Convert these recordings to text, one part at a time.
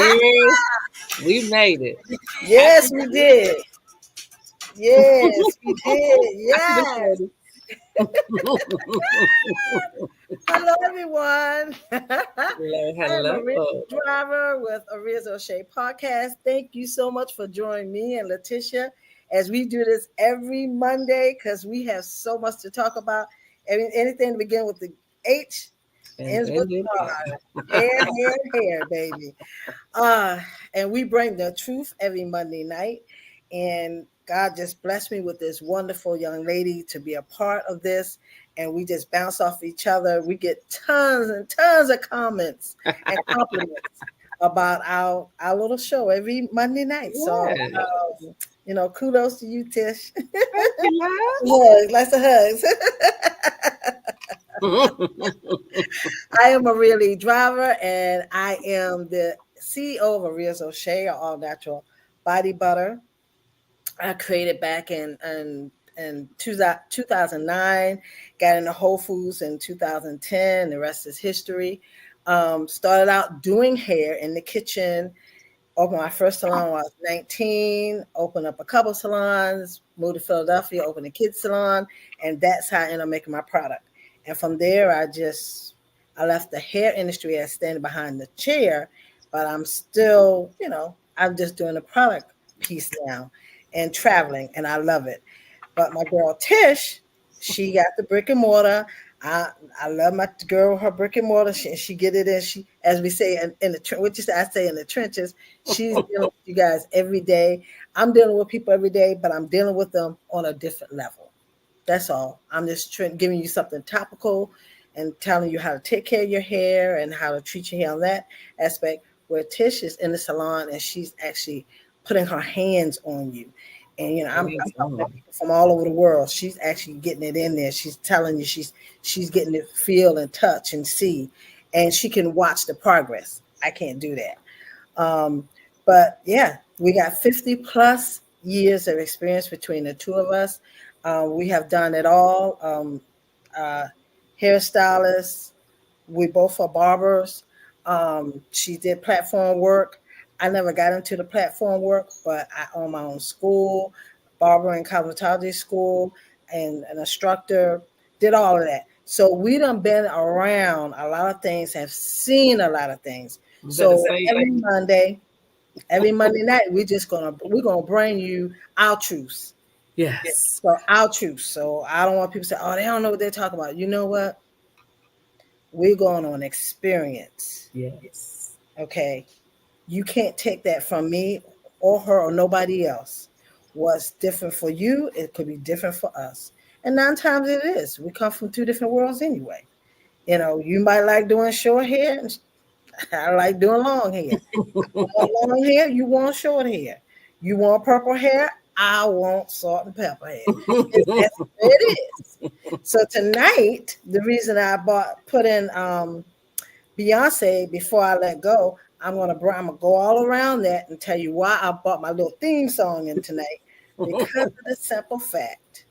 Yes, we made it. Yes, we did. Yes, we did. Happy this Yes. lady. Hello, everyone. Hello, I am Maria hello. Driver with Oria's O'Shea Podcast. Thank you so much for joining me and Letitia as we do this every Monday because we have so much to talk about. Anything to begin with the H ends with And R. Hair, baby. And we bring the truth every Monday night. And God just blessed me with this wonderful young lady to be a part of this. And we just bounce off each other. We get tons and tons of comments and compliments about our little show every Monday night. So, kudos to you, Tish. Hugs, lots of hugs. I am Maria Lee Driver, and I am the CEO of Oria's O'Shea, all natural body butter. I created back in 2009, got into Whole Foods in 2010. The rest is history. Started out doing hair in the kitchen. Opened my first salon when I was 19. Opened up a couple salons. Moved to Philadelphia. Opened a kids salon, and that's how I ended up making my product. And from there, I left the hair industry as standing behind the chair, but I'm still, I'm just doing the product piece now and traveling, and I love it. But my girl Tish, she got the brick and mortar. I love my girl, her brick and mortar. She get it in. She, as we say in the what I say in the trenches. She's dealing with you guys every day. I'm dealing with people every day, but I'm dealing with them on a different level. That's all. I'm just giving you something topical and telling you how to take care of your hair and how to treat your hair on that aspect. Where Tish is in the salon and she's actually putting her hands on you. And I'm talking to people from all over the world. She's actually getting it in there. She's telling you she's getting it feel and touch and see, and she can watch the progress. I can't do that. But yeah, we got 50 plus years of experience between the two of us. We have done it all. Hairstylists. We both are barbers. She did platform work. I never got into the platform work, but I own my own school, barber and cosmetology school, and an instructor, did all of that. So we done been around a lot of things, have seen a lot of things. So every Monday night, we're gonna bring you our truths. Yes. So our truths. So I don't want people to say, oh, they don't know what they're talking about. You know what? We're going on experience. Yes. Okay. You can't take that from me or her or nobody else. What's different for you, it could be different for us. And 9 times it is. We come from two different worlds anyway. You might like doing short hair. And I like doing long hair. Long hair, you want short hair. You want purple hair, I want salt and pepper hair. That's what it is. So tonight, the reason I put in Beyonce before I let go, I'm gonna go all around that and tell you why I bought my little theme song in tonight. Because of the simple fact,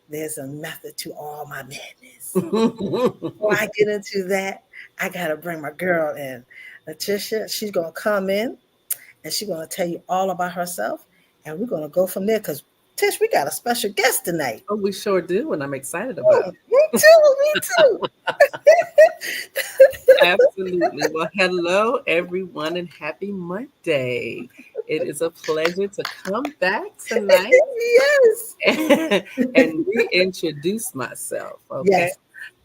there's a method to all my madness. Before I get into that, I gotta bring my girl in. Letitia, she's gonna come in and she's gonna tell you all about herself, and we're gonna go from there because Tish, we got a special guest tonight. Oh, we sure do, and I'm excited about it. Me too. Absolutely. Well, hello, everyone, and happy Monday. It is a pleasure to come back tonight. Yes. And reintroduce myself. Okay. Yes.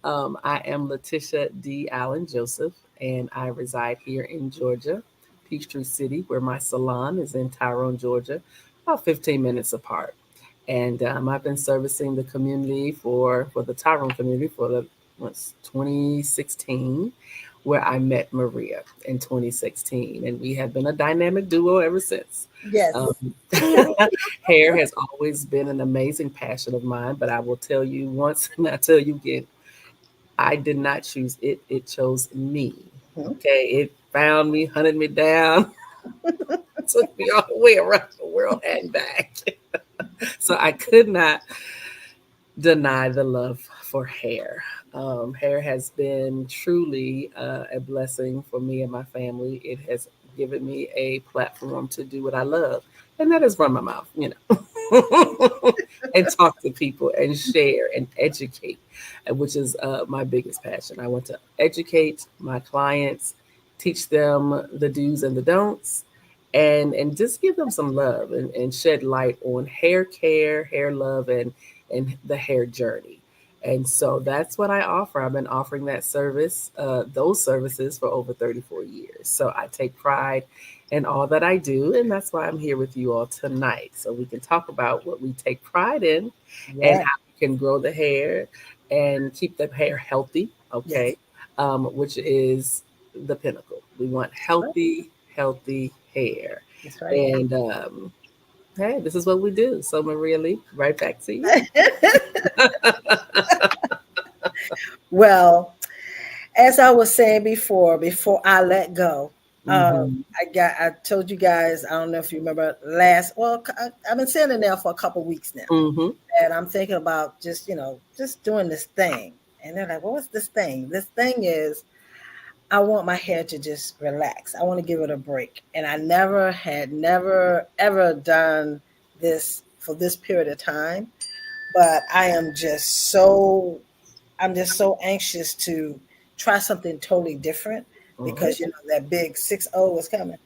I am Letitia D. Allen Joseph, and I reside here in Georgia, Peachtree City, where my salon is in Tyrone, Georgia, about 15 minutes apart. And I've been servicing the community for the Tyrone community for the 2016, where I met Maria in 2016, and we have been a dynamic duo ever since. Yes. Hair has always been an amazing passion of mine, but I will tell you once and I tell you again, I did not choose it. It chose me. Okay. It found me, hunted me down, took me all the way around the world and back. So I could not deny the love for hair. Hair has been truly a blessing for me and my family. It has given me a platform to do what I love, and that is run my mouth, and talk to people and share and educate, which is my biggest passion. I want to educate my clients, teach them the do's and the don'ts, and just give them some love and shed light on hair care, hair love, and the hair journey. And so that's what I offer. I've been offering that service, those services for over 34 years. So I take pride in all that I do. And that's why I'm here with you all tonight. So we can talk about what we take pride in and Yeah. how we can grow the hair and keep the hair healthy. Yes. Okay. Which is the pinnacle. We want Right. healthy hair. That's right. And hey, this is what we do. So, Maria Lee, right back to you. Well, as I was saying before I let go, Hmm. I told you guys, I don't know if you remember last, well, I've been sitting there for a couple weeks now, Hmm. and I'm thinking about just, just doing this thing. And they're like, well, what's this thing? This thing is, I want my hair to just relax. I want to give it a break. And I never, ever done this for this period of time. But I'm just so anxious to try something totally different Hmm. because that big 6-0 is coming.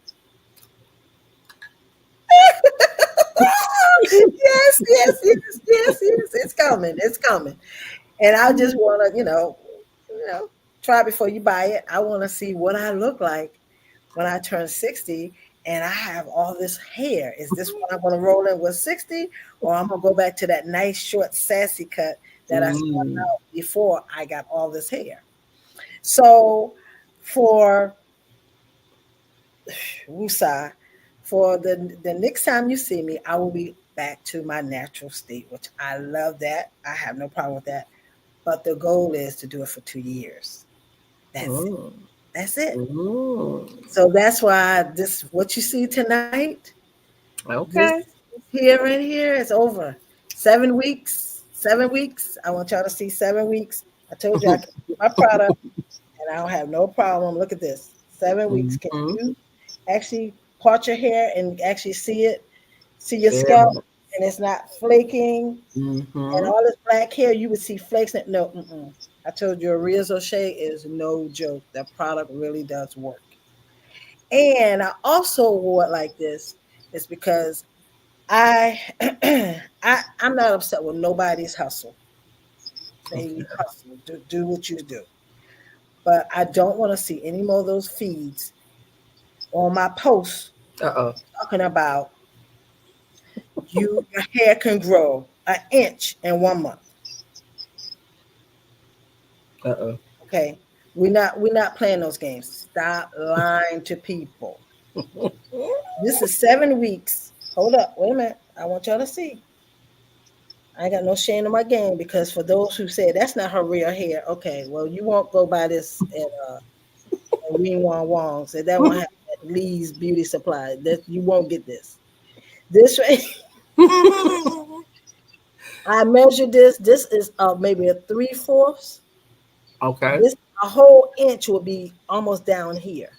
Yes, yes, yes, yes, yes. It's coming. It's coming. And I just want to, try before you buy it. I want to see what I look like when I turn 60 and I have all this hair. Is this what I'm going to roll in with 60, or I'm going to go back to that nice short sassy cut that I started Mm. out before I got all this hair? So for Wusa, for the next time you see me, I will be back to my natural state, which I love that. I have no problem with that. But the goal is to do it for 2 years. That's it. Mm. That's it. Mm. So that's why this what you see tonight, this Okay. here and here is over. 7 weeks. 7 weeks. I want y'all to see 7 weeks. I told you I can get my product and I don't have no problem. Look at this. 7 weeks. Can Hmm. you actually part your hair and actually see your Very scalp, much. and it's not flaking and Hmm. all this black hair, you would see flakes. No, mm-mm. I told you, Oria's O'Shea is no joke. That product really does work. And I also wore it like this is because I, I'm not upset with nobody's hustle. They Okay. hustle, do what you do. But I don't want to see any more of those feeds on my posts Uh-oh. talking about your hair can grow an inch in 1 month. Uh-oh. Okay. We're not playing those games. Stop lying to people. This is 7 weeks. Hold up, wait a minute. I want y'all to see. I ain't got no shame in my game because for those who say that's not her real hair, okay, well you won't go buy this at Wing Wong Wong's. That won't happen at Lee's Beauty Supply. That you won't get this. This right, I measured this. This is maybe a 3/4. Okay. This a whole inch will be almost down here.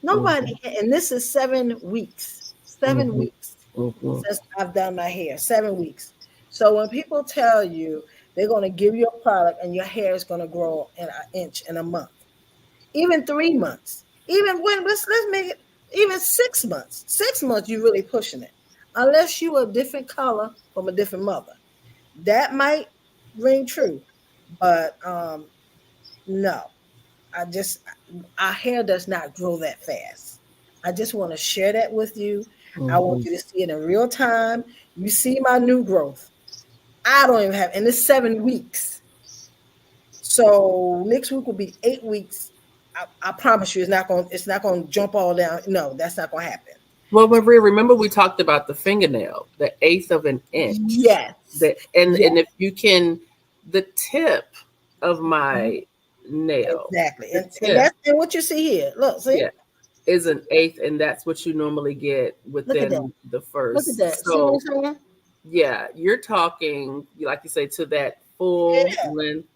Nobody, Hmm. and this is 7 weeks. Seven Hmm. weeks Hmm. since I've done my hair. 7 weeks. So when people tell you they're going to give you a product and your hair is going to grow in an inch in a month, even 3 months, even when let's make it even 6 months. 6 months, you're really pushing it. Unless you a different color from a different mother, that might ring true. But no, I just our hair does not grow that fast. I just want to share that with you. I want Hmm. you to see it in real time. You see my new growth. I don't even have, and it's 7 weeks. So next week will be 8 weeks. I promise you, it's not going to jump all down. No, that's not going to happen. Well, Maria, remember we talked about the fingernail, the eighth of an inch. Yes, The and yes, if you can, the tip of mhm, my nail, exactly. the And tip, that's and what you see here. Look, see, yeah, is an eighth, and that's what you normally get look at that. within the Look at first. that. See what So I'm saying? yeah, you're talking, like you say, to that full Yeah. length.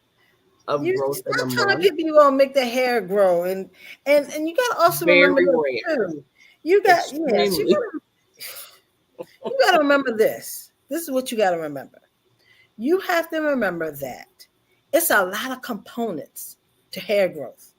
of You growth in a stop telling month. people you're gonna make their hair grow, and you gotta also remember Very this rare. too. You got yes, Extremely. you gotta remember this. This is what you gotta remember. You have to remember that it's a lot of components to hair growth.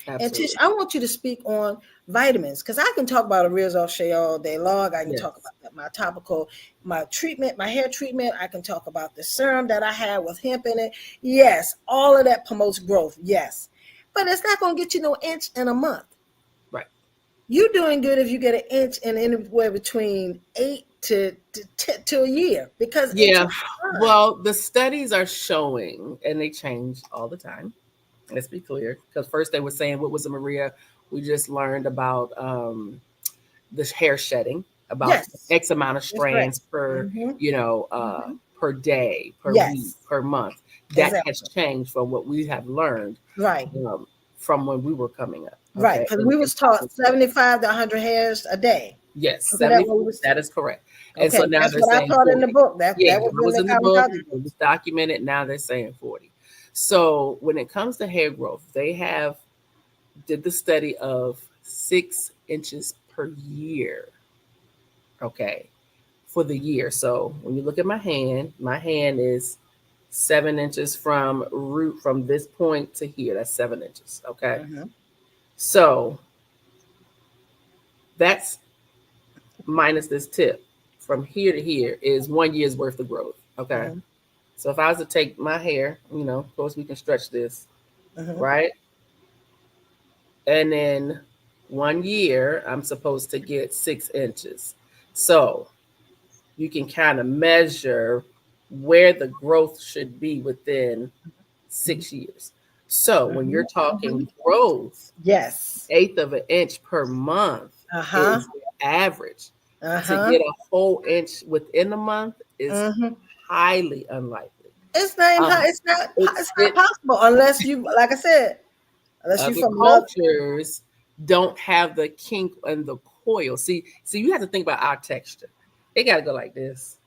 And Tish, Absolutely. I want you to speak on vitamins because I can talk about a Rizal Shea all day long. I can talk Yes. about my topical, my treatment, my hair treatment. I can talk about the serum that I have with hemp in it. Yes, all of that promotes growth. Yes, but it's not going to get you no inch in a month. Right. You're doing good if you get an inch in anywhere between 8 to a year because it Yeah. takes time. Well, the studies are showing, and they change all the time. Let's be clear, because first they were saying, what was it, Maria? We just learned about the hair shedding, about Yes, X amount of that's right. strands per, Mm-hmm. Mm-hmm. per day, per week, Yes, per month. That has exactly. changed from what we have learned Right. um, from when we were coming up. Right, Okay, because we and was talking taught to them. 75 to 100 hairs a day. Yes, Okay, that what we 74. was That is correct. And so okay. now That's they're what I saying taught in the 40. book. That Yeah, that was that in was the in the book. kamikaze It book. was documented. Now they're saying 40. So when it comes to hair growth, they have did the study of 6 inches per year. Okay, for the year. So when you look at my hand is 7 inches from root from this point to here. That's 7 inches. Okay. Mm-hmm. So that's minus this tip from here to here is 1 year's worth of growth. Okay. Mm-hmm. So if I was to take my hair, of course we can stretch this, Mm-hmm. right? And then 1 year, I'm supposed to get 6 inches. So you can kind of measure where the growth should be within 6 years. So when Mm-hmm. you're Mm-hmm. talking growth, Yes. eighth of an inch per month Uh-huh. is the average. To Uh-huh. get a whole inch within a month is Mm-hmm. highly unlikely. It's not even, Um, it's not it possible unless you like I said, unless you other from another cultures don't have the kink and the coil. See, you have to think about our texture. It got to go like this,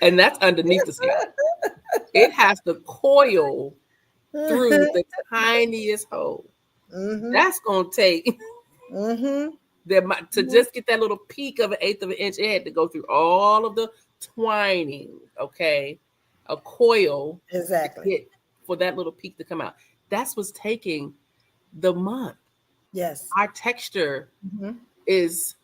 and that's underneath the scalp. It has to coil through the tiniest hole. Mm-hmm. That's gonna take Mm-hmm. to just get that little peak of an eighth of an inch. It had to go through all of the twining. Okay, a coil to Exactly. get for that little peak to come out. That's what's taking the month. Yes. Our texture Mm-hmm. is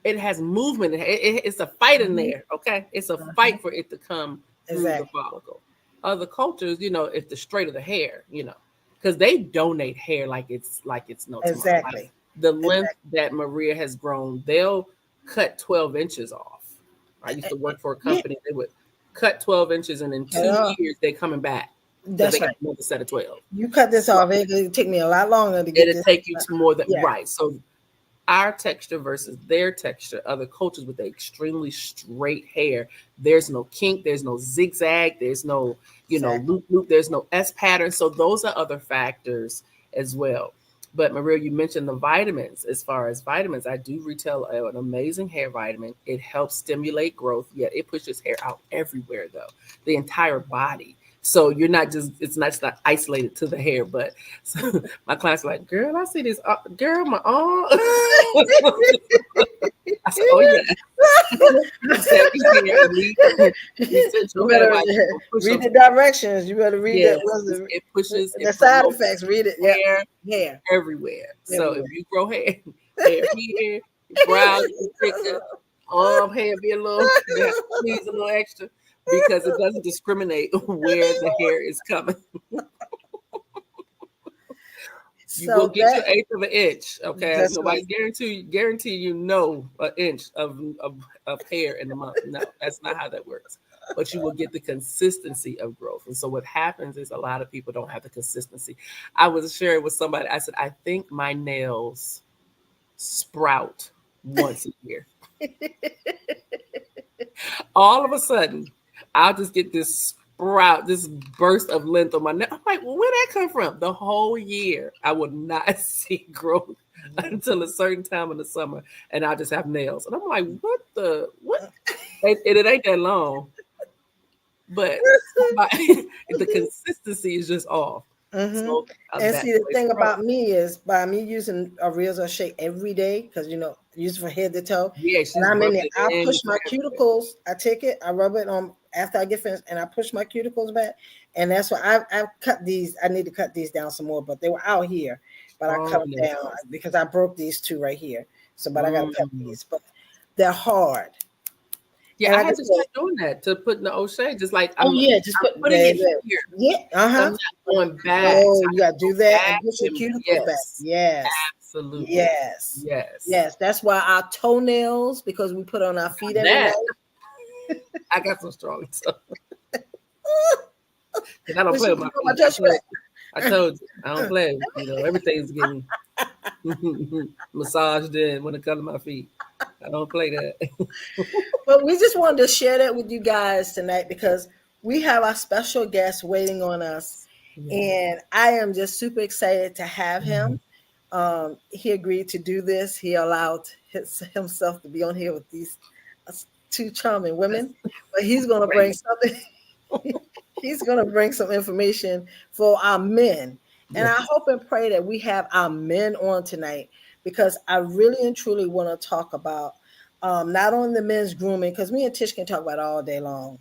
it has movement. It's a fight in Mm-hmm. there. Okay, it's a Uh-huh. fight for it to come through the Exactly. follicle. Other cultures, if the straight of the hair, because they donate hair like it's no tomorrow. Like Exactly. the length Exactly. that Maria has grown, they'll cut 12 inches off. I used to work for a Yeah. company. They would cut 12 inches, and in Cut it two off. years they're coming back because they That's got right. another set of 12. You cut this So off, it'll take me a lot longer to get it'll this. take you to more than Yeah. right. So our texture versus their texture, other cultures with the extremely straight hair, there's no kink, there's no zigzag, there's no, Exactly. loop loop, there's no S pattern. So those are other factors as well. But Maria, you mentioned the vitamins. As far as vitamins, I do retail an amazing hair vitamin. It helps stimulate growth, yet it pushes hair out everywhere though, the entire body. So you're not just it's not isolated to the hair, but so my clients are like, girl, I see this girl, my arm. I said, oh yeah. I said, we need You essential hair better vitamin to push read them. the directions. You better read Yes, it pushes, the it side promotes effects. Read it. Yep. hair Hair everywhere. So if everywhere. you grow hair, hair here, brows get thicker, arm hair be a little, they have to squeeze a little extra because it doesn't discriminate where the hair is coming. You will So get your that eighth of an inch. Okay, that's right. nobody guarantee an inch of hair in a month. No, that's not how that works. But you will get the consistency of growth. And so what happens is a lot of people don't have the consistency. I was sharing with somebody. I said, I think my nails sprout once a year. All of a sudden, I'll just get this sprout, this burst of length on my nail. I'm like, well, where'd that come from? The whole year, I would not see growth until a certain time in the summer, and I'll just have nails. And I'm like, what the what? And it ain't that long. but the consistency is just off. Mm-hmm. So And that's see, the where it's thing from. about me is by me using a razor shake every day, because use it from head to toe. Yeah, And she's I'm in rubbing there, it I'll in push my everywhere. cuticles. I take it, I rub it on after I get finished, and I push my cuticles back. And that's why I've cut these. I need to cut these down some more, but they were out here, but I cut Oh, them down nice. because I broke these two right here. So, but I got to cut Mm. these, but they're hard. Yeah, And I like I had to said, start doing that to put in the O'Shea. Just like oh yeah, just I'm put putting there. it There. here. Yeah, So I'm uh-huh. not going back. So No, I you have gotta to do go that and back push your and cuticles back. yes, Yes. absolutely. Yes. Yes. Yes. That's why our toenails, because we put on our feet every That night. I got some strong stuff. Because I don't When play she with put my on my feet. dress I told you, I don't play. Everything's getting massaged in when it comes to my feet. I don't play that. But we just wanted to share that with you guys tonight because we have our special guest waiting on us. Yeah. And I am just super excited to have him. He agreed to do this. He allowed himself to be on here with these uh, two charming women, but he's going to bring Great. something. He's going to bring some information for our men. And I Yes. hope and pray that we have our men on tonight because I really and truly want to talk about not only the men's grooming, because me and Tish can talk about it all day long,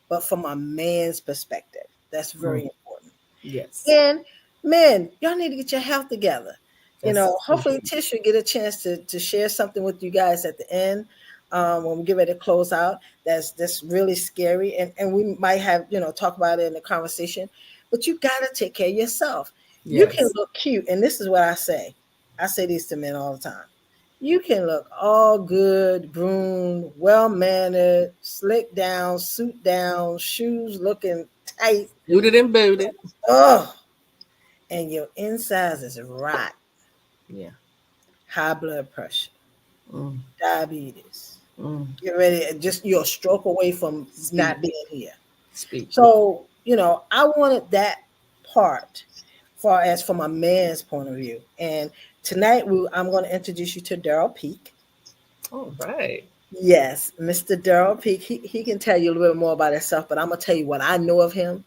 but from a man's perspective. That's very Mm. important. Yes. And men, y'all need to get your health together. That's Hopefully Tish will get a chance to share something with you guys at the end when we get ready to close out. That's really scary, and we might have talk about it in the conversation. But you got to take care of yourself. You can yes. look cute, and this is what I say. I say these to men all the time. You can look all good, groomed, well mannered, slick down, suit down, shoes looking tight. Booted and booted. Oh, and your insides is rot, Yeah. high blood pressure, Mm. diabetes. Mm. You're ready, just you're a stroke away from Speak. not being here. Speak. So, I wanted that part far as from a man's point of view. And tonight I'm going to introduce you to Darryl Peek. All right. Yes, Mr. Darryl Peek. He can tell you a little bit more about himself, but I'm going to tell you what I know of him.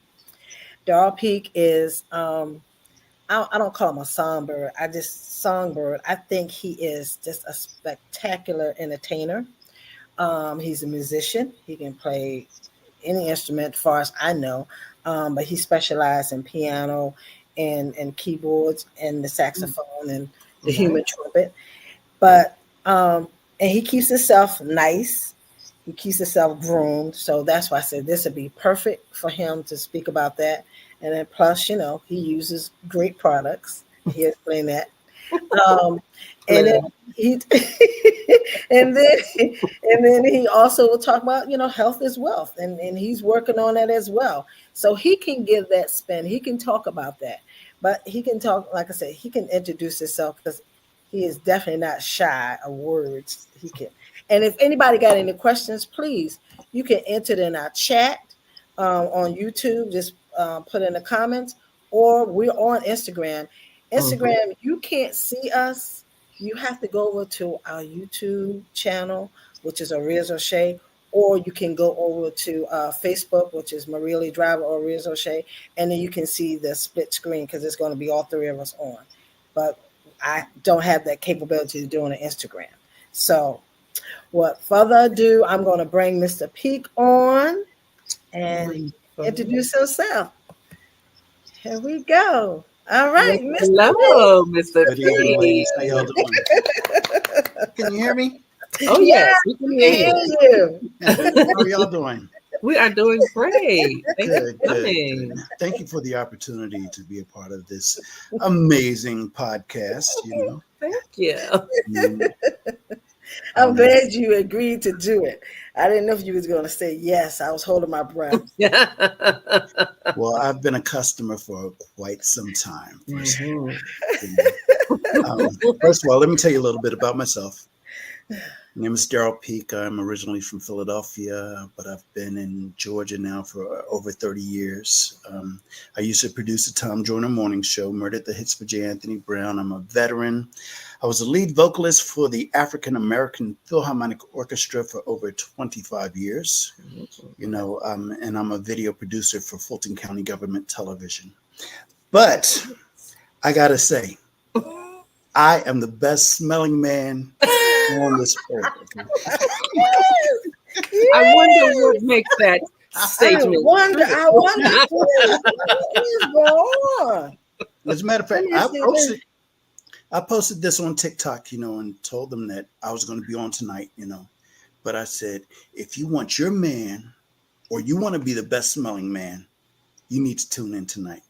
Darryl Peek is I don't call him a songbird. Songbird. I think he is just a spectacular entertainer. He's a musician. He can play any instrument, as far as I know, but he specialized in piano and keyboards and the Mm. saxophone and the Nice. human trumpet. But and he keeps himself nice. He keeps himself groomed. So that's why I said this would be perfect for him to speak about that. And then plus, he uses great products. He explained that. Um, and then Plug. he and then he also will talk about health is wealth, and he's working on that as well. So he can give that spin. He can talk about that, but he can talk, like I said, he can introduce himself because he is definitely not shy of words. He can. And if anybody got any questions, please you can enter it in our chat on YouTube. Just put in the comments, or we're on Instagram. Mm-hmm. Instagram, you can't see us. You have to go over to our YouTube channel, which is Aria's O'Shea, or you can go over to Facebook, which is Maria Lee Driver or Aria's O'Shea, and then you can see the split screen because it's going to be all three of us on. But I don't have that capability of doing an Instagram. So, without further ado, I'm going to bring Mr. Peek on and Wonderful. introduce himself. Here we go. All Well, right, Mr. hello, Mr. Good evening, P. ladies. How y'all doing? Can you hear me? Oh Yes, yes, we can we hear can hear you. you. How are y'all doing? We are doing great. Thanks Good, for good, good. coming. Thank you for the opportunity to be a part of this amazing podcast. Thank you. Mm, I'm um, glad you agreed to do it. I didn't know if you was going to say yes. I was holding my breath. well, I've been a customer for quite some time. Mhm. First of all, let me tell you a little bit about myself. My name is Darryl Peek. I'm originally from Philadelphia, but I've been in Georgia now for over 30 years. I used to produce the Tom Joyner Morning Show, Murdered the Hits for J. Anthony Brown. I'm a veteran. I was the lead vocalist for the African American Philharmonic Orchestra for over 25 years. And I'm a video producer for Fulton County Government Television. But I gotta say, I am the best smelling man on this earth. I wonder what makes that statement. I wonder what is going on. As a matter of fact, I posted this on TikTok, and told them that I was going to be on tonight, But I said, if you want your man or you want to be the best smelling man, you need to tune in tonight.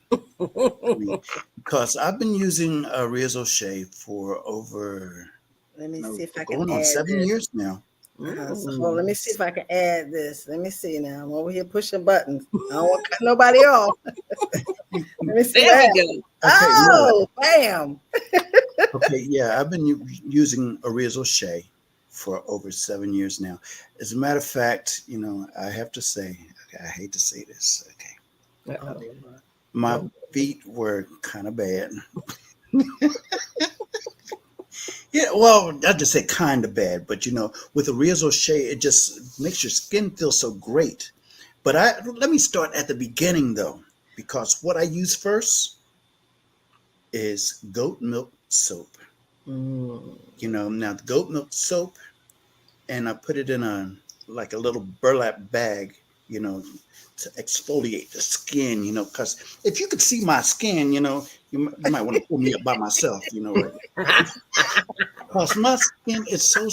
Because I've been using Oria's O'Shea for over let me see if I can going on 7 years now. So let me see if I can add this. Let me see now. I'm over here pushing buttons. I don't want to cut nobody off. Let me see. There we go. Oh, bam. Okay, yeah, I've been using Oria's O'Shea for over 7 years now. As a matter of fact, I have to say, I hate to say this, okay. My feet were kind of bad. Yeah, well, I just say kind of bad, but with Oria's O'Shea, it just makes your skin feel so great. But let me start at the beginning though, because what I use first is goat milk soap. Now the goat milk soap, and I put it in a little burlap bag, to exfoliate the skin, because if you could see my skin, you might want to pull me up by myself, right? Because my skin is so.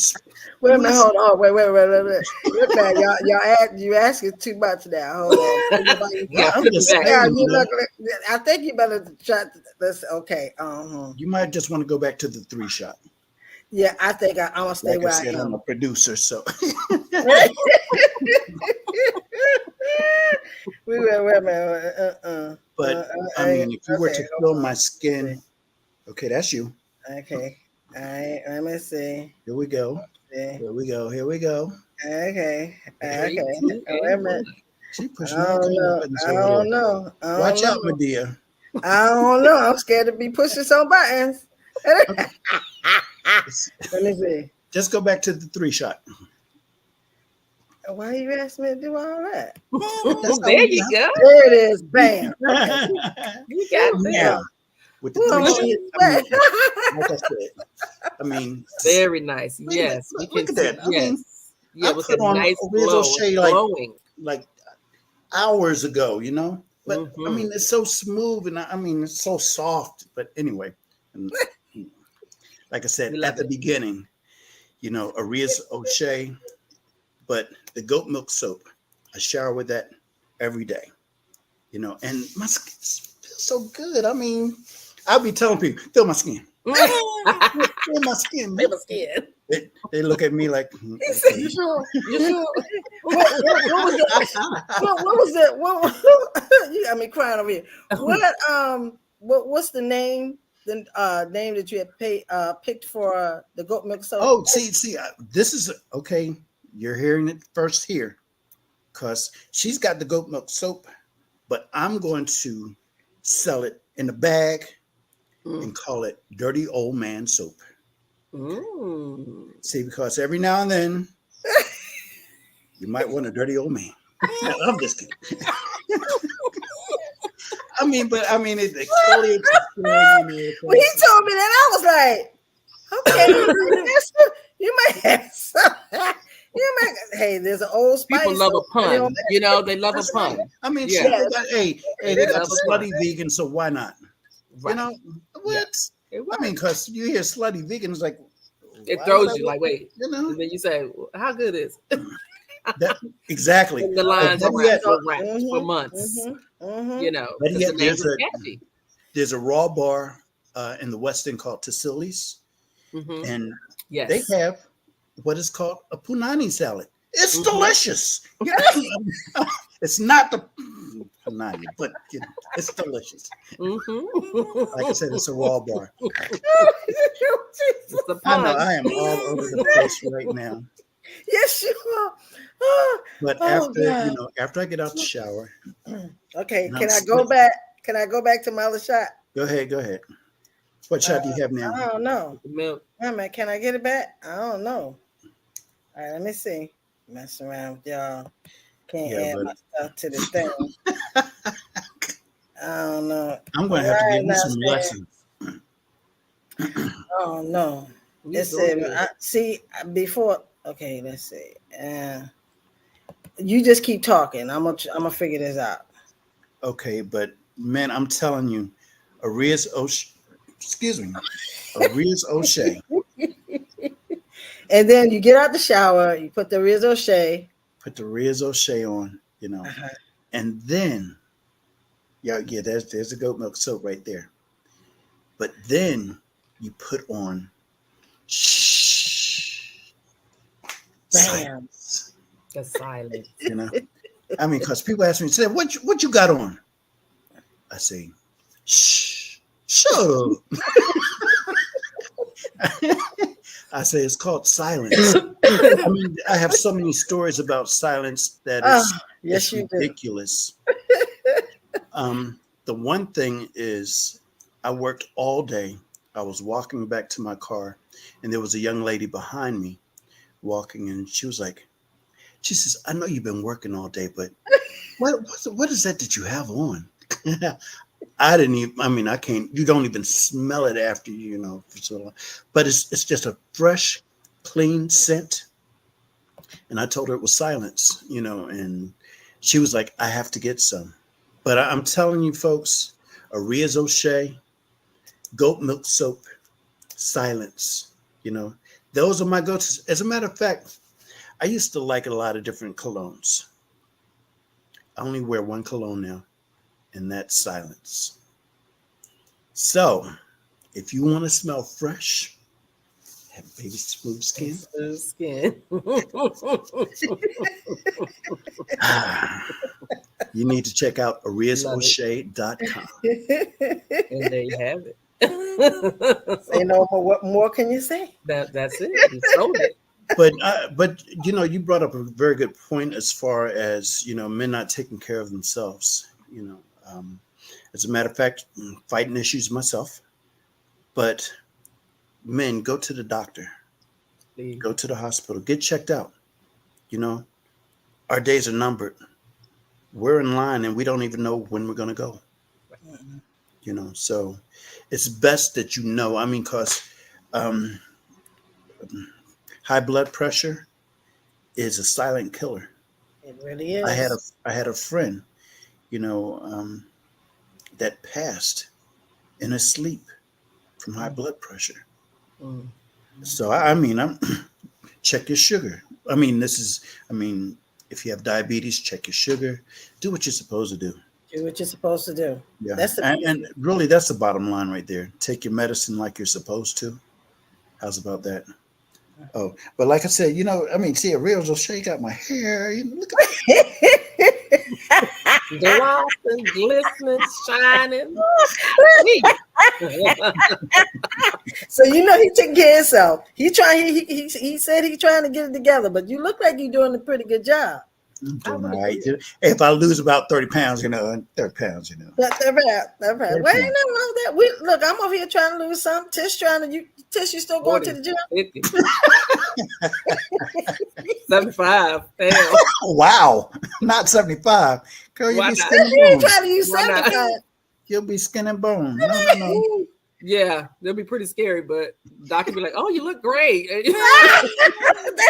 Wait a minute, hold on. Wait. Look at y'all. You asking too much now. Hold on. I'm just saying, I think you better try this. Okay. You might just want to go back to the 3-shot. Yeah, I think I'm gonna stay where I am. I'm a producer, so. Wait a minute. But I mean, if you were to feel my skin, okay, that's you. Okay. All right. Let me see. Here we go. Here we go. Okay. Wait a minute. She pushing I don't know. Watch out, Medea. I don't know. I'm scared to be pushing some buttons. Okay. Let me see. Just go back to the 3-shot. Why you asking me to do all that? There you go. There it is. Bam. Okay. You got it. Now, with the 3-shot, like I said, I mean, very nice. Yes, look at that. Yes, I with a nice Oria's glow, O'Shea like hours ago, But I mean, it's so smooth, and I mean, it's so soft. But anyway, like I said at the beginning, Oria's O'Shea, but the goat milk soap, I shower with that every day, and my skin feels so good. I mean, I'll be telling people, feel my skin. Feel my skin. Feel my skin. They look at me like, you sure? What was that? You got me crying over here. What's the name? The name that you had picked for the goat milk soap? Oh, see, this is okay. You're hearing it first here, because she's got the goat milk soap, but I'm going to sell it in a bag and call it Dirty Old Man Soap. See, because every now and then you might want a dirty old man. I'm just kidding. I mean, it exfoliates the skin. When he told me that, I was like, okay, you might have some. Hey, there's an old spice. People love a pun. They love a pun. I mean, they got the slutty vegan, so why not? Right. What? Yeah. I mean, because you hear slutty vegan, it's like it throws you like, wait, and then you say, well, how good is it? Exactly. And the lines are wrapped for months. But yet there's a raw bar in the West End called Tassili's, and they have what is called a punani salad. It's delicious. It's not the for 90, but it's delicious. Like I said, Mm-hmm. it's a raw bar. It's a I know pun. I am all over the place right now. Yes, you are. Oh, But oh after, God. after I get out the shower Okay, and I'm can I go sweat, back? Can I go back to my other shot? go ahead, go ahead. What Uh, shot do you have now? I don't know. Milk. Wait a minute, can I get it back? I don't know. All right, let me see. Messing around with y'all. Can't Yeah, add but my stuff to the thing. I don't know. I'm going to have to Why give you not some saying? lessons. Oh no. You It doing said, good. see, before. Okay, let's see. You just keep talking. I'm gonna figure this out. Okay, but man, I'm telling you, Aria's O'Shea, excuse me, Aria's O'Shea, And then you get out the shower. You put the Rizzo Shea. put the Aria's O'Shea on, Uh-huh. and then, yeah, there's the goat milk soap right there. But then you put on shh, Bam. silence, The silence. you know. I mean, because people ask me, say, what you got on? I say, shh, shut up. I say it's called silence. I mean, I have so many stories about silence that Oh, it's yes, you do. ridiculous. The one thing is, I worked all day. I was walking back to my car, and there was a young lady behind me walking, and she was like, she says, "I know you've been working all day, but what is that you have on?" I didn't even. I mean, I can't. You don't even smell it after for so long. But it's just a fresh, clean scent. And I told her it was silence, and she was like, "I have to get some." But I'm telling you, folks, Aria's O'Shea, goat milk soap, silence. You know, those are my go-tos. As a matter of fact, I used to like a lot of different colognes. I only wear one cologne now, and that's silence. So, if you want to smell fresh, have baby smooth skin, Smooth skin. you need to check out Love it. ariasochet.com. And there you have it. Say no more. What more can you say? That's it. You sold it. But you brought up a very good point as far as men not taking care of themselves. As a matter of fact, fighting issues myself, but men, go to the doctor, Please. go to the hospital, get checked out. You know, our days are numbered. We're in line, and we don't even know when we're going to go. Mm-mm. So it's best that I mean, because um, high blood pressure is a silent killer. It really I had a is. I had a friend, you know, um, that passed in his sleep from high Mm. blood pressure. Mm. So I mean, I'm check your sugar. I mean, I mean, if you have diabetes, check your sugar. Do what you're supposed to do. Do what you're supposed to do. Yeah, That's the and really, that's the bottom line right there. Take your medicine like you're supposed to. How's about that? Oh, but like I said, I mean, see, a real O'Shea got my hair. Look at Glossing, glistening, shining. Sweet. So he taking care of himself. He trying. He said he trying to get it together, but you look like you're doing a pretty good job. I'm I doing would all right. agree. If I lose about 30 pounds, 30 pounds, That's right. That's right. 30 Well, ain't pounds. nothing wrong with that. Look. I'm over here trying to lose some. Tish trying to. Tish, you still going to 40, the gym? 50, 75. Damn. Oh, wow. Not 75. Girl, you'll Why be not? skin and You ain't bone. trying to use Why not? 75. You'll be skin and bone. No, no, no. Yeah, they'll be pretty scary, but doctor be like, "Oh, you look great." That's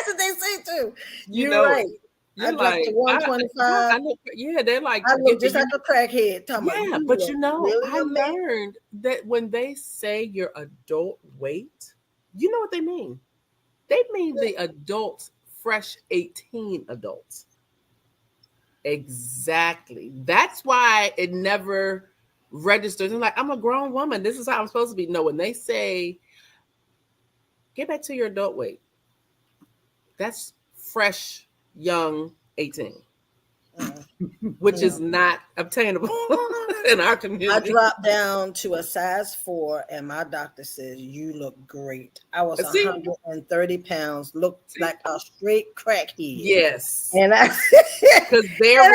what they say too. You You're know, right. I you're dropped to like, I 125. look, yeah, they're like I look giving just like you, a crackhead. Talking about yeah, you but look really I amazing. learned that when they say your adult weight, you know what they mean. They mean the adults, fresh 18 adults. Exactly. That's why it never registers. I'm like, I'm a grown woman. This is how I'm supposed to be. No, when they say, get back to your adult weight, that's fresh, young 18. which is not obtainable in our community. I dropped down to a size 4, and my doctor says, you look great. I was 130 pounds, looked like a straight crackhead. Yes. And I because they're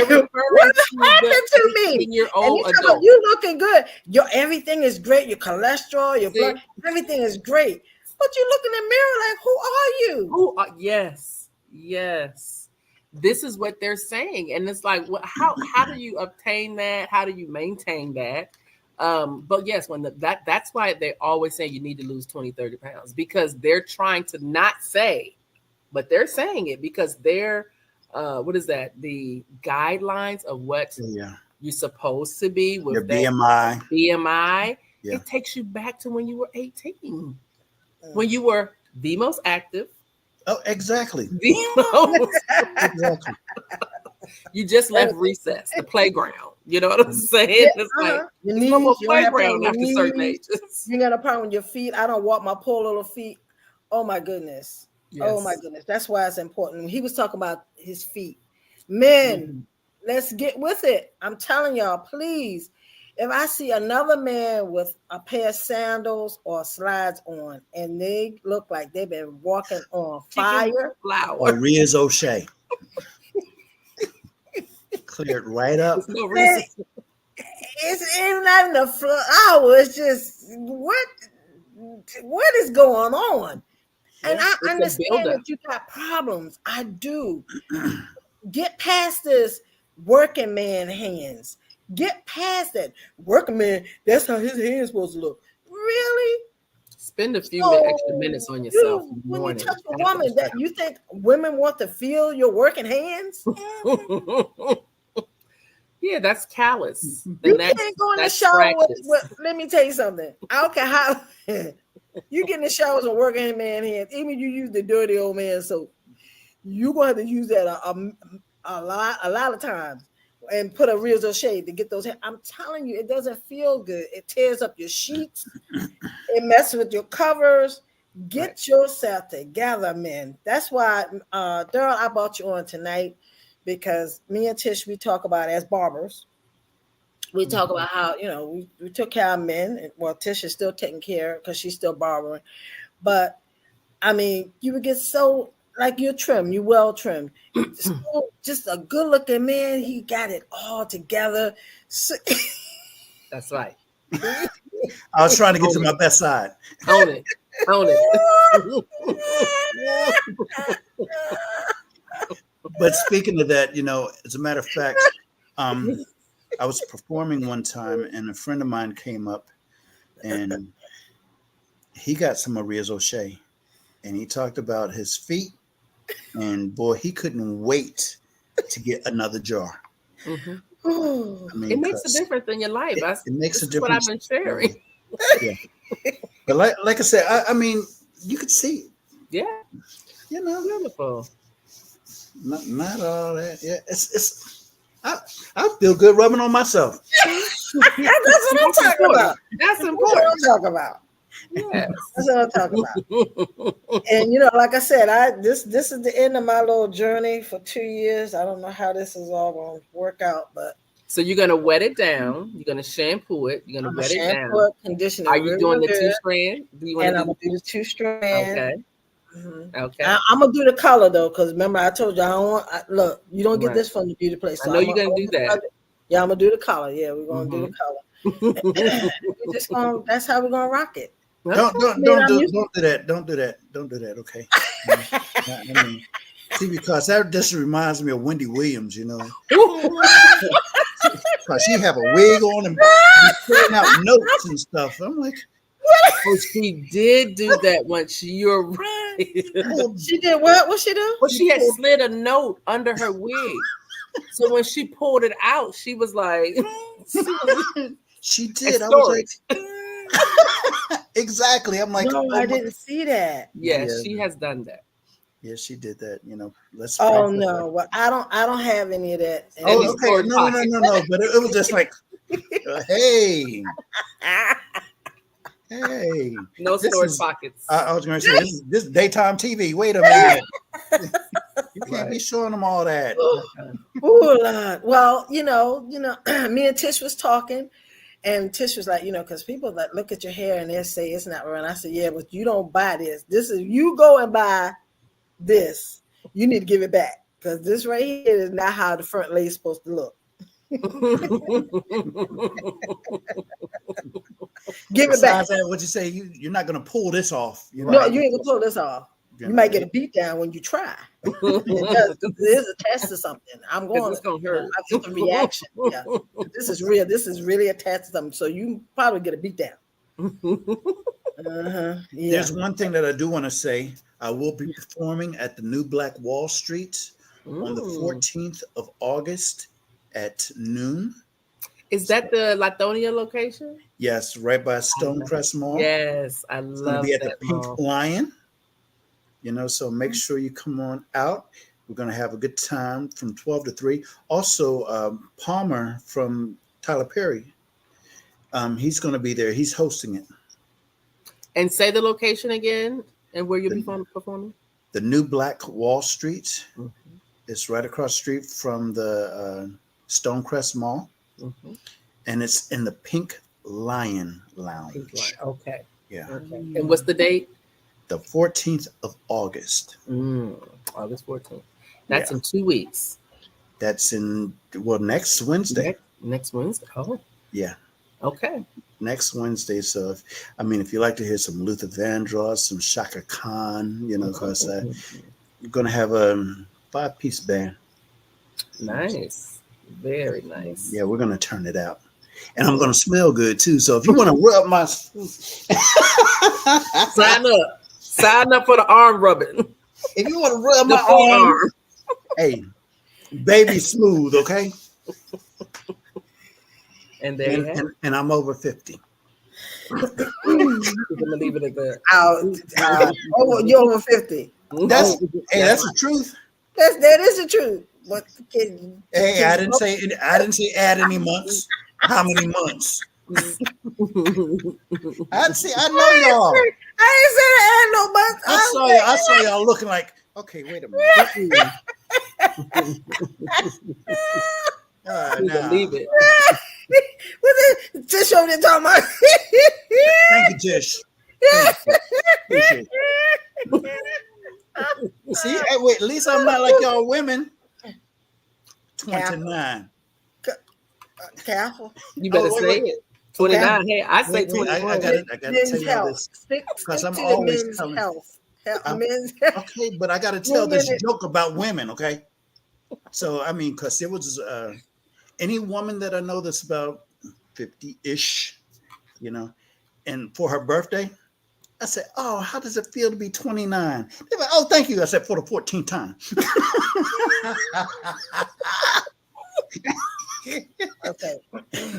referring what happened to me? Year-old and adult. You looking good. Everything is great. Your cholesterol, your blood, everything is great. But you look in the mirror like, who are you? Yes. This is what they're saying, and it's like, how do you obtain that? How do you maintain that? But yes, when that's why they always say you need to lose 20-30 pounds, because they're trying to not say, but they're saying it because they're what is that? The guidelines of what you're supposed to be with your BMI. It takes you back to when you were 18, when you were the most active. Oh, exactly. Exactly. You just left recess, the playground. You know what I'm saying? It's like your knees, no more playground after certain ages. You got a problem with your feet. I don't walk my poor little feet. Oh my goodness. Yes. Oh my goodness. That's why it's important. He was talking about his feet. Men, let's get with it. I'm telling y'all, please. If I see another man with a pair of sandals or slides on, and they look like they've been walking on fire, or Ria's O'Shea, cleared right up. No reason. It's not in the flower. It's just what is going on? And I understand that you got problems. I do. Get past this working man hands. Get past that. Working man, that's how his hands supposed to look. Really? Spend a few extra minutes on yourself. When you touch a woman, that you think women want to feel your working hands? Yeah, that's callous. You can't go in the shower with, let me tell you something. I don't care how you get in the showers with working man hands, even if you use the dirty old man soap, you're going to have to use that a lot of times and put a real shade to get those hands. I'm telling you, it doesn't feel good. It tears up your sheets. It messes with your covers. Get yourself together, men. That's why, Darryl, I brought you on tonight, because me and Tish, we talk about as barbers. We talk about how, we took care of men. Well, Tish is still taking care because she's still barbering. But, I mean, you would get so, like, you're trimmed, you well trimmed. So, just a good looking man. He got it all together. So, that's right. I was trying to get to my best side. Own it. But speaking of that, as a matter of fact, I was performing one time and a friend of mine came up and he got some Maria's O'Shea and he talked about his feet, and boy, he couldn't wait to get another jar. Mm-hmm. I mean, it makes a difference in your life. It makes a difference. What I've been sharing. Yeah. But like I said, I mean, you could see it. Yeah. Beautiful. Not all that. Yeah, I feel good rubbing on myself. That's what I'm talking about. That's important. That's what I'm talking about. Yes. That's what I'm talking about. And like I said, this is the end of my little journey for 2 years. I don't know how this is all going to work out, but so you're gonna wet it down. You're gonna shampoo it. You're gonna wet it down. Condition it. Are you doing the 2-strand? And I'm gonna do the 2-strand. Okay. Mm-hmm. Okay. I'm gonna do the color though, because remember I told you I don't want. Look, you don't get this from the beauty place. So I know you're gonna do that. Yeah, I'm gonna do the color. Yeah, we're gonna do the color. We're just gonna. That's how we're gonna rock it. Don't do that. Don't do that. Okay. I mean, see, because that just reminds me of Wendy Williams. Because she have a wig on and putting out notes and stuff. I'm like, oh, she did do that once. You're right. She did what? What she do? Well, she had slid a note under her wig. So when she pulled it out, she was like, she did. I was like, exactly. I'm like, no, I didn't see that. Yes, she has done that. Yeah, she did that. Let's. Oh no! Well, I don't have any of that. Oh, okay. No. But it was just like, hey, no storage pockets. I was going to say this is daytime TV. Wait a minute. can't be showing them all that. Oh, Lord. Well, me and Tish was talking, and Tish was like, because people that look at your hair and they say it's not right. I said, yeah, but you don't buy this. This is, you go and buy this. You need to give it back because this right here is not how the front lay is supposed to look. Give it back. What you say? You're not going to pull this off. No, you ain't going to pull this off. You might get a beat down when you try. It is a test of something. I'm going. It's gonna hurt. I get the reaction. Yeah, this is real. This is really a test of something. So you probably get a beat down. Yeah. There's one thing that I do want to say. I will be performing at the New Black Wall Street on the 14th of August at noon. Is that the Lithonia location? Yes, right by Stonecrest Mall. Yes, I love it. It's going to be at the Pink Lion. So make sure you come on out. We're going to have a good time from 12 to 3. Also, Palmer from Tyler Perry, he's going to be there. He's hosting it. And say the location again and where you'll be performing. The New Black Wall Street. Mm-hmm. It's right across the street from the Stonecrest Mall. Mm-hmm. And it's in the Pink Lion Lounge. Pink Lion. Okay. Yeah. Okay. And what's the date? The 14th of August. August 14th. That's in 2 weeks. That's next Wednesday. Next Wednesday. Oh. Yeah. Okay. Next Wednesday. So, if you like to hear some Luther Vandross, some Shaka Khan, because you're going to have a 5-piece band. Nice. Very nice. Yeah, we're going to turn it out. And I'm going to smell good, too. So if you want to rub my... Sign up for the arm rubbing. If you want to rub my arm, hey, baby smooth, okay? And there you have it. And I'm over 50. We're gonna leave it at that. You're over 50. That's the truth. That is the truth. What hey, I didn't say add any months. How many months? I know y'all. I ain't say add no months. I saw y'all looking like, okay, wait a minute. Leave it. Tish over there talking about. Thank you, Tish. Appreciate it. See, wait, at least I'm not like y'all women. 29. Careful. You better say it. 29. Hey, I say 21. I gotta tell you this because I'm always telling health. Okay, but I gotta tell this joke about women. Okay, so because it was any woman that I know that's about 50-ish, and for her birthday, I said, "Oh, how does it feel to be 29?" They're like, "Oh, thank you." I said, "For the 14th time." Okay.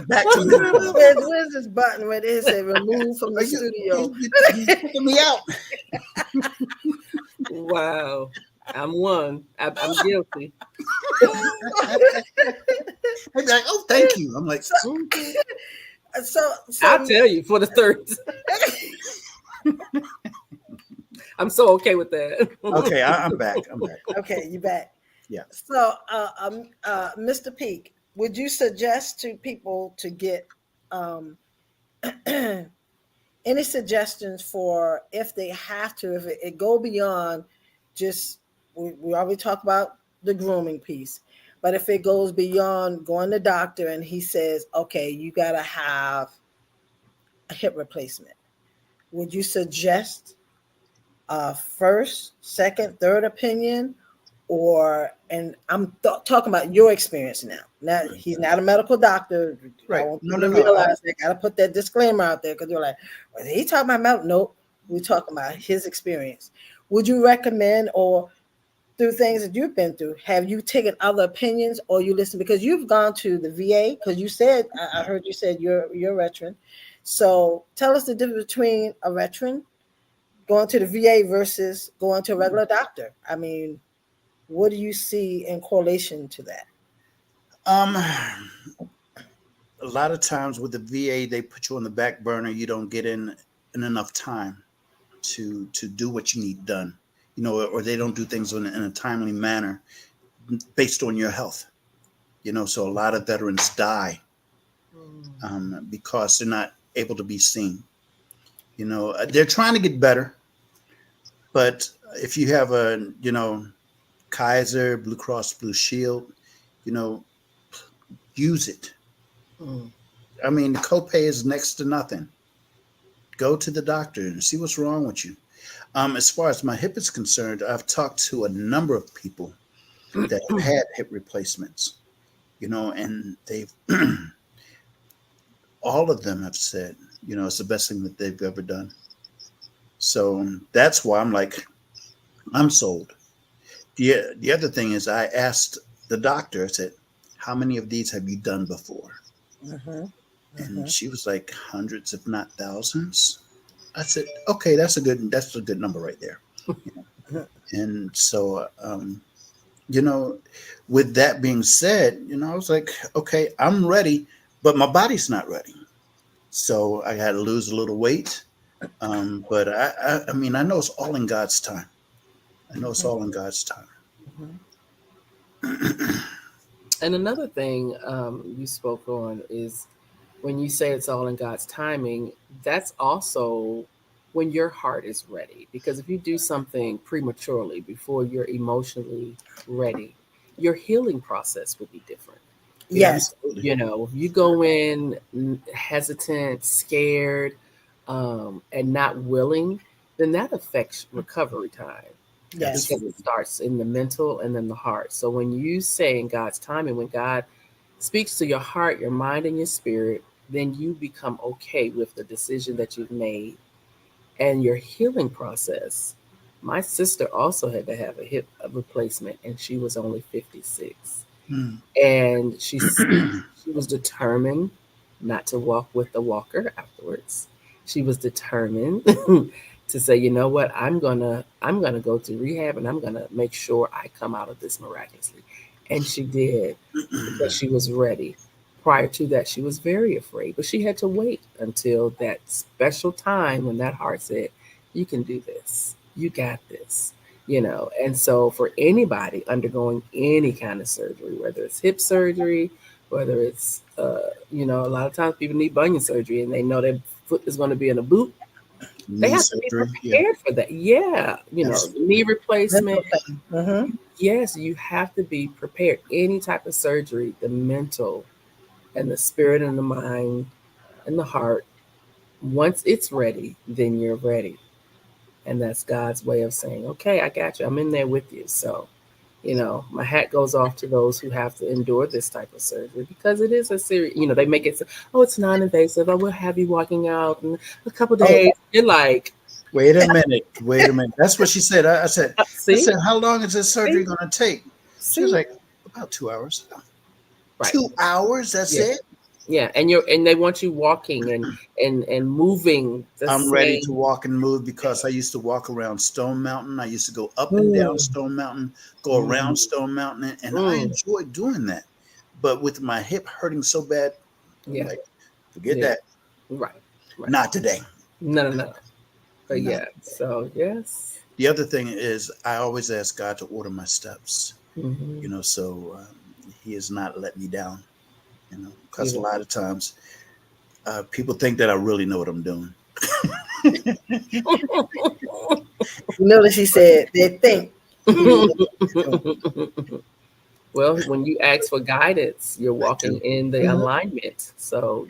Back to me. Where's this button where it says remove from the studio? You picking me out. Wow. I'm one. I'm guilty. They'd be like, "Oh, thank you." I'm like, so I'll tell you for the third. I'm so okay with that. Okay, I'm back. Okay, you back. Yeah. So, Mr. Peek, would you suggest to people to get any suggestions for if they have to, if it go beyond just, we already talked about the grooming piece, but if it goes beyond going to the doctor and he says, okay, you got to have a hip replacement, would you suggest a first, second, third opinion? And I'm talking about your experience now. Now, he's not a medical doctor. Right. I want you to realize I got to put that disclaimer out there because you're like, well, he talking about medical? Nope. We're talking about his experience. Would you recommend, or through things that you've been through, have you taken other opinions or you listen? Because you've gone to the VA, because you said, I heard you said you're a veteran. So tell us the difference between a veteran going to the VA versus going to a regular doctor. What do you see in correlation to that? A lot of times with the VA, they put you on the back burner. You don't get in enough time to do what you need done. or they don't do things in a timely manner based on your health. So a lot of veterans die because they're not able to be seen. They're trying to get better, but if you have a, Kaiser, Blue Cross Blue Shield, you know, use it. Mm. I mean, the copay is next to nothing. Go to the doctor and see what's wrong with you. As far as my hip is concerned, I've talked to a number of people that have had hip replacements, and they've all of them have said, it's the best thing that they've ever done. So that's why I'm like, I'm sold. The other thing is, I asked the doctor, I said, how many of these have you done before? Mm-hmm. And Mm-hmm. she was like hundreds, if not thousands. I said, okay, that's a good number right there. And so, you know, with that being said, I was like, okay, I'm ready, but my body's not ready. So I had to lose a little weight. But I mean, I know it's all in God's time. I know it's all in God's time. Mm-hmm. And another thing you spoke on is when you say it's all in God's timing, that's also when your heart is ready. Because if you do something prematurely before you're emotionally ready, your healing process will be different. Yeah, Yes. absolutely. If you go in hesitant, scared, and not willing, then that affects recovery time Yes. because it Absolutely. starts in the mental and then the heart. So when you say in God's timing, when God speaks to your heart, your mind, and your spirit, then you become okay with the decision that you've made and your healing process. My sister also had to have a hip replacement, and she was only 56, Mm. and she was determined not to walk with the walker afterwards. She was determined to say, you know what, I'm gonna go to rehab and I'm gonna make sure I come out of this miraculously. And she did because she was ready. Prior to that, she was very afraid, but she had to wait until that special time when that heart said, you can do this. You got this. And so for anybody undergoing any kind of surgery, whether it's hip surgery, whether it's a lot of times people need bunion surgery and they know their foot is going to be in a boot. They Knee have to be surgery. Yeah, prepared for that. Yeah, knee absolutely. replacement. Mental thing. Mm-hmm. Yes, you have to be prepared. Any type of surgery, the mental and the spirit and the mind and the heart, once it's ready, then you're ready. And that's God's way of saying, okay, I got you. I'm in there with you. So, my hat goes off to those who have to endure this type of surgery because it is a serious, they make it, oh, it's non invasive. I will have you walking out in a couple Oh, days. You're like, Wait a minute. Wait a minute. That's what she said. I said, I see, said, how long is this surgery see, going to take? She was see, like, about 2 hours. right. 2 hours? That's Yeah. it? Yeah. And they want you walking and moving the I'm ready to same walk and move thing. because I used to walk around Stone Mountain. I used to go up and down mm, Stone Mountain, go around Mm, Stone Mountain, and I mm, enjoyed doing that. But with my hip hurting so bad, I'm yeah. like, forget Yeah. that. Right. Right. Not today. No, no, no. But Not yeah. today. So, yes. The other thing is, I always ask God to order my steps, Hmm. so He has not let me down, because a You lot of times people think that I really know what I'm doing. you notice she said they think you know what you're doing. Well, when you ask for guidance, you're I walking do. in the Mhm. alignment. So,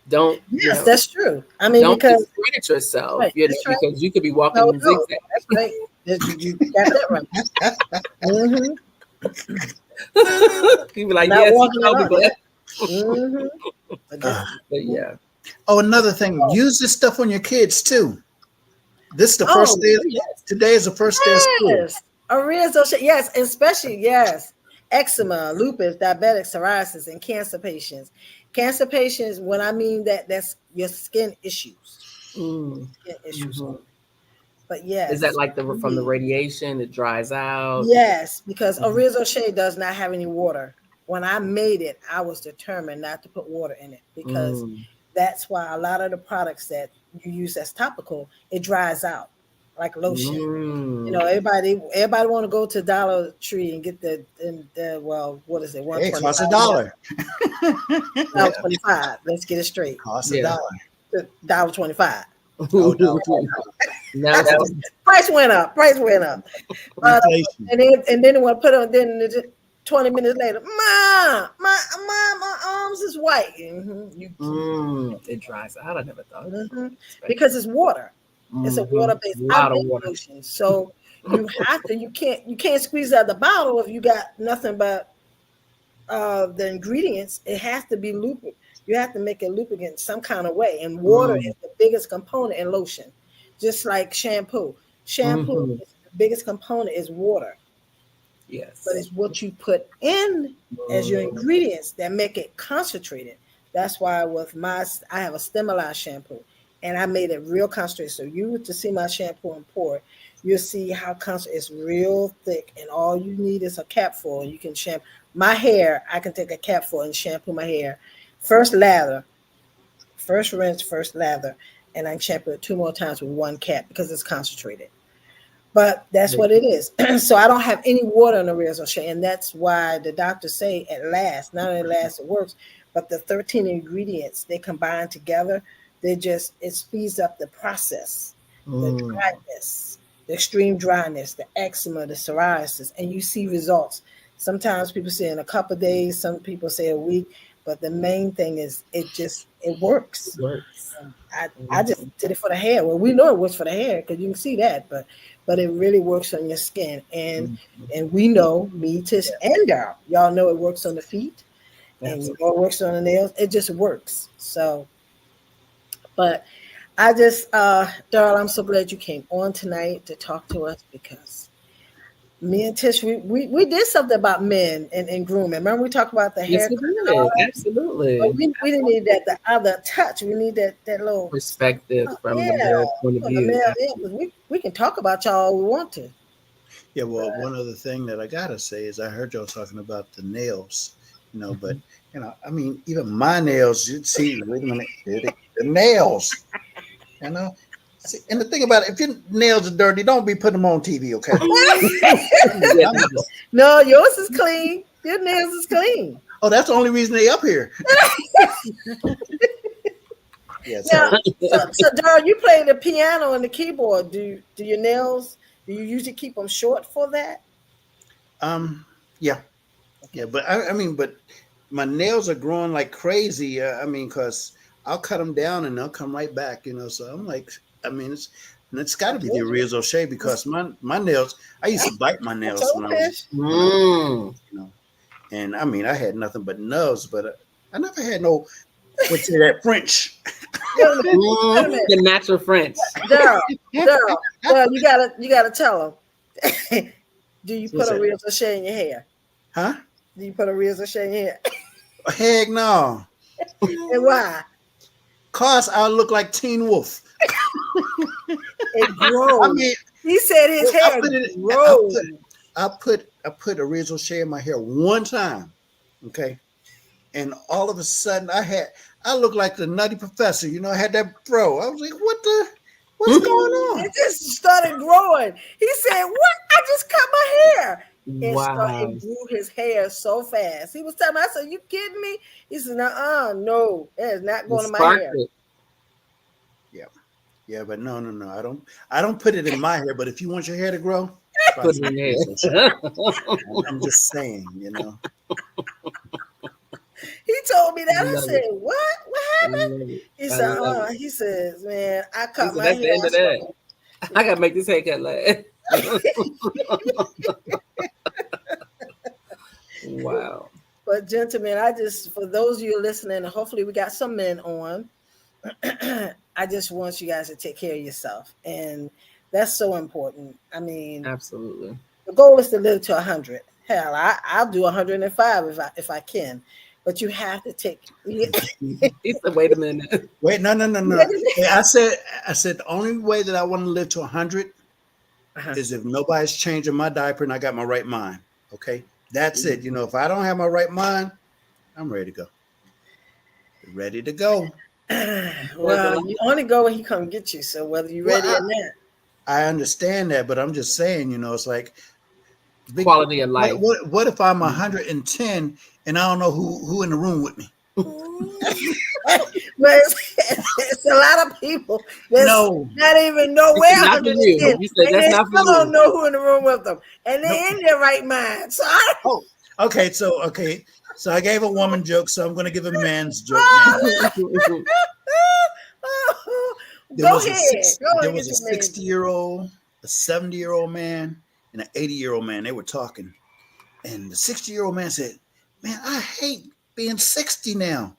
don't, Yes, that's true. I mean, don't because discredit yourself, right, that's right. because you could be walking No, in no, zigzag. that's right. You got that right. Mm-hmm. You be like, Not yes, you walking at told me, all. but Yeah. Mm-hmm. But this, Uh, but mhm. yeah. oh, another thing, use this stuff on your kids too. This is the first Oh, day. Yes. Today is the first day of school. yes. Arena yes, especially yes. Eczema, lupus, diabetic, psoriasis, and cancer patients. Cancer patients, when I mean that, that's your skin issues. Mm. Skin issues Hmm. only. But Is that yes, like from the please. radiation? It dries out. Yes, because Mhm. Orizo Shea does not have any water. When I made it, I was determined not to put water in it because Mm. that's why a lot of the products that you use as topical, it dries out. like lotion. You Mm. know, everybody want to go to Dollar Tree and get the well, what is it, Hey, it costs a $1.25, dollar. Yeah. $1.25. Let's get it straight. Costs a Yeah. dollar. $1.25. Oh no, Now it's Now, price went up. Price went up. Uh, inflation. and then they want to put on. Then 20 minutes later, my arms is white. You it dries out. I never thought about hmm that perspective. because it's water. It's a A water-based. I lot of make water. lotion, so you have to. You can't squeeze out the bottle if you got nothing but the ingredients. It has to be lubricant. You have to make it lubricant some kind of way, and water Mm. is the biggest component in lotion, just like shampoo. Shampoo Hmm. is the biggest component is water, but Yes. it's what you put in as your Mm. ingredients that make it concentrated. That's why I have a stemilized shampoo, and I made it real concentrated. So you were to see my shampoo and pour it, you'll see how concentrated. It's real thick, and all you need is a capful, and you can shampoo my hair. I can take a capful and shampoo my hair. First lather, first rinse, first lather, and I can shampoo it 2 more times with one cap because it's concentrated. But that's what it is. So I don't have any water in the razor shea, and that's why the doctors say at last, not only last it works, but the 13 ingredients they combine together, it speeds up the process, the Mm. dryness, the extreme dryness, the eczema, the psoriasis, and you see results. Sometimes people say in a couple of days, some people say a week, but the main thing is it works. Works. I just did it for the hair. Well, we know it works for the hair because you can see that, but it really works on your skin, and we know me, Tish, and Daryl, y'all know it works on the feet, and you know Absolutely. it works on the nails. It just works. So, but I just, Daryl, I'm so glad you came on tonight to talk to us because me and Tish, we did something about men and grooming. Remember we talked about the Yes, haircut we and all did. that, but Absolutely. we didn't need that the other touch. We need that little. Perspective from the Yeah, male point of from the view. male, yeah, Absolutely. because we can talk about y'all all we want to. Yeah, well, one other thing that I gotta say is I heard y'all talking about the nails, but I mean, even my nails, you'd see, wait a minute, the nails, you know. See, and the thing about it, if your nails are dirty, don't be putting them on TV, okay? Yeah, I'm just, No, yours is clean. Your nails is clean. oh, that's the only reason they up here. Yeah, Now, so so Daryl, you play the piano and the keyboard. Do your nails? Do you usually keep them short for that? um, yeah, yeah, Okay. but I mean, but my nails are growing like crazy. I mean, cause I'll cut them down and they'll come right back, So I'm like, I mean, it's got I to be the told you. Arias O'Shea because my nails. I used to bite my I nails told Tish. when I was, Mm. you know, and I mean, I had nothing but nubs, but I never had no what's that French. Wait a minute. Wait a Mm. minute. The natural French. Daryl, Daryl, you gotta tell them. Do you put What's a that? real shade in your hair? Huh? Do you put a real shade in your hair? Heck no. And why? Cause I look like Teen Wolf. It I grows. mean, He said his I hair put it. grows. I put a Rizzo shea in my hair one time, okay, and all of a sudden I looked like the Nutty Professor. I had that fro. I was like, what's going It on? just started growing. He said, "What? I just cut my hair." It Wow. grew his hair so fast. He was telling me, I said, "You kidding me?" He said, no, it is not It going to my sparked hair." it. Yeah, yeah, but no. I don't put it in my hair. But if you want your hair to grow, try Put it some in Rizzo shea. there. I'm just saying. He told me that. I Love said, it. "What? What happened?" Love it. He I said, love it. He says, "Man, I He cut said, my that's hair." the end I of that. started. I gotta make this haircut last. Wow. But gentlemen, I just for those of you listening, and hopefully we got some men on. I just want you guys to take care of yourself, and that's so important. I mean, Absolutely. the goal is to live to 100. Hell, I'll do 105 if I can, but you have to take. He said, wait a minute. Wait, no. Hey, I said the only way that I want to live to 100 Uh-huh. is if nobody's changing my diaper and I got my right mind. Okay, that's it. If I don't have my right mind, I'm ready to go. Ready to go. Well, you only go when he come get you. So whether you're Well, ready or not. I understand that, but I'm just saying, it's like big. Quality of life. What if I'm 110 and I don't know who in the room with me? But it's a lot of people that's No, not even nowhere Not for 110, you. You said and that's they not for still don't you. know who in the room with them, and no. they in their right mind. So I Oh, okay. So I gave a woman joke, so I'm going to give a man's joke now. There go was a ahead, six. go There and was get a your man. 60-year-old, a 70-year-old man, and an 80-year-old man. They were talking, and the 60-year-old man said, "Man, I hate being 60 now."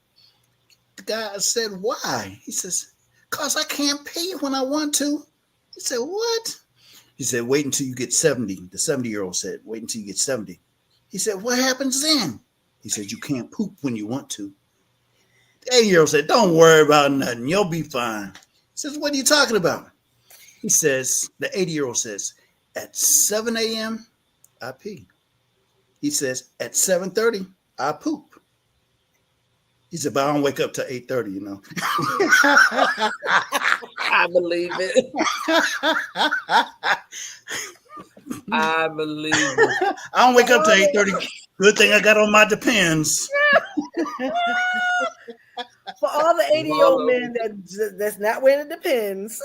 The guy said, "Why?" He says, "Cause I can't pee when I want to." He said, "What?" He said, "Wait until you get 70." The 70-year-old said, "Wait until you get 70." He said, "What happens then?" He said, "You can't poop when you want to." The 80-year-old said, "Don't worry about nothing. You'll be fine." He says, "What are you talking about?" He says, the 80-year-old says, "At 7 a.m., I pee." He says, "At 7:30, I poop." He said, "But I don't wake up till 8:30." I believe it. I believe it. I don't wake up till 8:30. Good thing I got on my Depends. For all the 80-year-old All men that's not wearing the Depends.